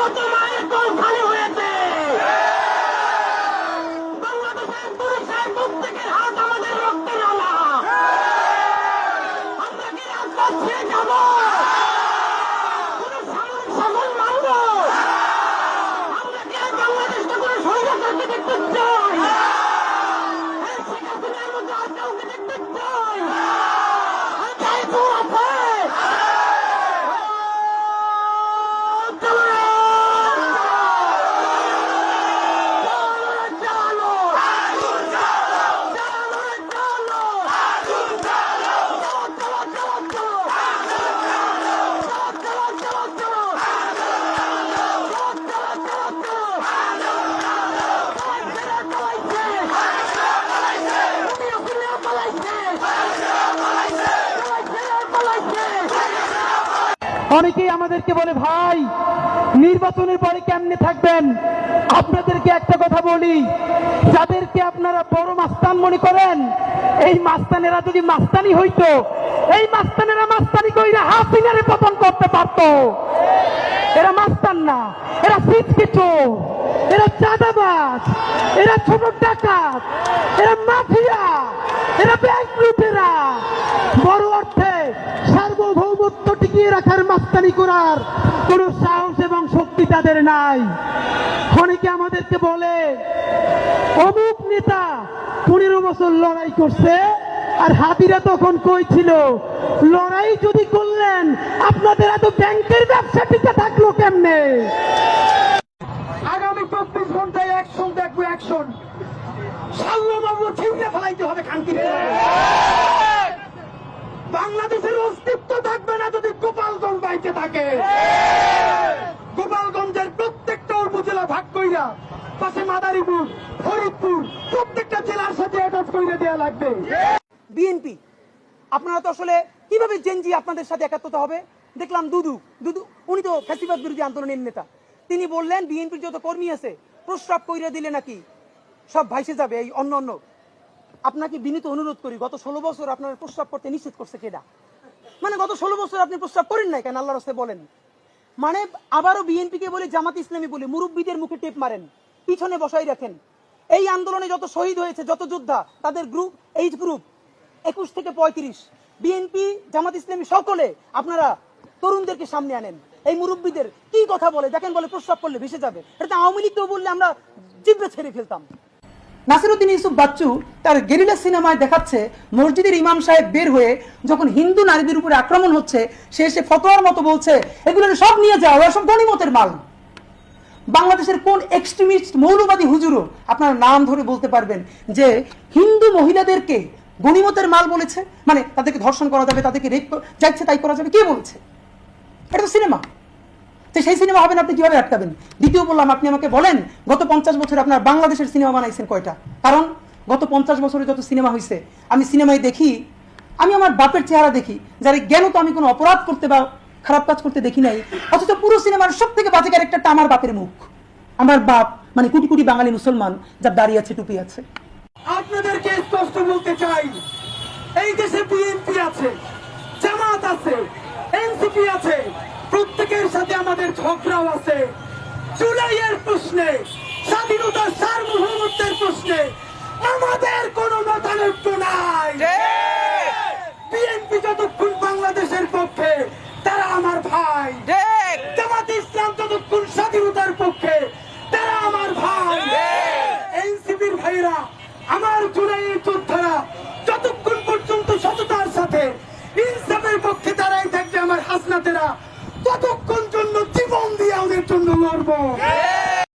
কত মায়ের কোল খালি হয়েছে। বাংলাদেশের পুরুষের প্রত্যেকের হাত আমাদের রক্তে নালা। আমরা কি রাজপথ ছেড়ে যাব? কোন সামরিক শাসন মানব? আমরা কি আর বাংলাদেশকে কোন স্বৈরাচারকে দেখতে চাই? শেখ হাসিনার মধ্যে আর কাউকে দেখতে চাই? তাই তো আছে। অনেকেই আমাদেরকে বলে, ভাই নির্বাচনের পরে কেমনে থাকবেন? আপনাদেরকে একটা কথা বলি, যাদেরকে আপনারা বড় মাস্তান মনে করেন, এই মাস্তানেরা যদি মাস্তানি হইতো, এই মাস্তানেরা মাস্তানি কইরা হাসিনারে পতন করতে পারত। এরা মাস্তান না, এরা সিটকে চোর, এরা চাঁদাবাজ, এরা ছোট ডাকাত, এরা মাফিয়া, এরা ব্যাংক লুটেরা। বড় অর্থে সার্বভৌমত্ব টিকিয়ে রাখার মাস্তানি করার কোন সাহস এবং শক্তি তাদের নাই। অনেকে আমাদেরকে বলে, অমুক নেতা 15 বছর লড়াই করছে, আর হাতিরা তখন কই ছিল? লড়াই যদি করলেন, আপনাদের এত ব্যাংকের ব্যবসা টিকে থাকলো কেমনে? আগামী 24 ঘন্টায় অ্যাকশন দেখবো, অ্যাকশন। সাল্লাল্লাহু ছিঁড়ে ফেলাইতে হবে খানকি। বাংলাদেশের অস্তিত্ব থাকবে না যদি গোপালগঞ্জ বাইতে থাকে। গোপালগঞ্জের প্রত্যেকটা উপজেলা ভাগ কইরা পাশে মাদারীপুর, ফরিদপুর, প্রত্যেকটা জেলার সাথে অ্যাটাচ করে দেওয়া লাগবে। বিএনপি আপনারা তো আসলে কিভাবে জেনজি আপনাদের সাথে একাত্মতা হবে? দেখলাম দুদু উনি তো ফ্যাসিবাদ বিরোধী আন্দোলনের নেতা, তিনি বললেন বিএনপির যত কর্মী আছে প্রস্রাব কইরা দিলে নাকি সব ভাইসে যাবে এই অন্য অন্য। আপনাকে বিনীত অনুরোধ করি, গত 16 বছর আপনার প্রস্রাব করতে নিষেধ করছে কেডা? মানে গত 16 বছর আপনি প্রস্রাব করেন নাই কেন? আল্লাহর রাস্তায় বলেন। মানে আবারও বিএনপি কে বলে, জামাত ইসলামী বলে মুরব্বীদের মুখে টেপ মারেন, পিছনে বসাই রাখেন। এই আন্দোলনে যত শহীদ হয়েছে, যত যোদ্ধা, তাদের গ্রুপ, এইজ গ্রুপ 21 থেকে 35, বিএনপি, জামাত ইসলামী সকলে আপনারা তরুণদেরকে সামনে আনেন। এই মুরব্বীদের কি কথা বলে দেখেন, বলে প্রস্রাব করলে ভেসে যাবে। এটা আওয়ামী লীগ কেউ বললে আমরা জিব্বে ছেড়ে ফেলতাম। নাসিরউদ্দিন ইউসুফ বাচ্চু তার গেরিলা সিনেমায় দেখাচ্ছে, মসজিদের ইমাম সাহেব বের হয়ে যখন হিন্দু নারীদের উপরে আক্রমণ হচ্ছে, সে এসে ফতোয়ার মতো বলছে এগুলো সব নিয়ে যাও, ওরা সব গনিমতের মাল। বাংলাদেশের কোন এক্সট্রিমিস্ট মৌলবাদী হুজুরও আপনারা নাম ধরে বলতে পারবেন যে হিন্দু মহিলাদেরকে গনিমতের মাল বলেছে? মানে তাদেরকে ধর্ষণ করা যাবে, তাদেরকে রেপ যাচ্ছে তাই করা যাবে, কে বলছে? এটা তো সিনেমা। তো সেই সিনেমা হবেন, আপনি কিভাবে আটকাবেন? দ্বিতীয় বললাম, আপনি আমাকে বলেন গত 50 বছরে আপনার বাংলাদেশের সিনেমা বানাইছেন কয়টা? কারণ গত 50 বছরে যত সিনেমা হয়েছে, আমি সিনেমায় দেখি, আমি আমার বাপের চেহারা দেখি, যার জ্ঞান তো আমি কোনো অপরাধ করতে বা খারাপ কাজ করতে দেখি নাই, অথচ পুরো সিনেমার সব থেকে বাজে ক্যারেক্টারটা আমার বাপের মুখ। আমার বাপ মানে কোটি কোটি বাঙালি মুসলমান, যার দাড়ি আছে, টুপি আছে। আপনাদেরকে স্পষ্ট বলতে চাই, এই দেশে বিএনপি আছে, জামাত আছে, এনসিপি আছে, প্রত্যেকের সাথে আমাদের ঝগড়াও আছে। জুলাইয়ের প্রশ্নে, স্বাধীনতার সার্বভৌমত্বের প্রশ্নে আমাদের কোনো মতানৈক্য নাই। বিএনপি যতক্ষণ বাংলাদেশের পক্ষে, তারা আমার ভাই। জামাত ইসলাম যতক্ষণ স্বাধীনতার পক্ষে, তারা আমার ভাই। এনসিপির ভাইরা, আমার জুলাইয়ের যোদ্ধারা যতক্ষণ পর্যন্ত সততার সাথে ইনসাফের পক্ষে তারাই থাকবে, আমার হাসনাতেরা ততক্ষণ জন্য জীবন দিয়ে ওদের জন্য লড়বো।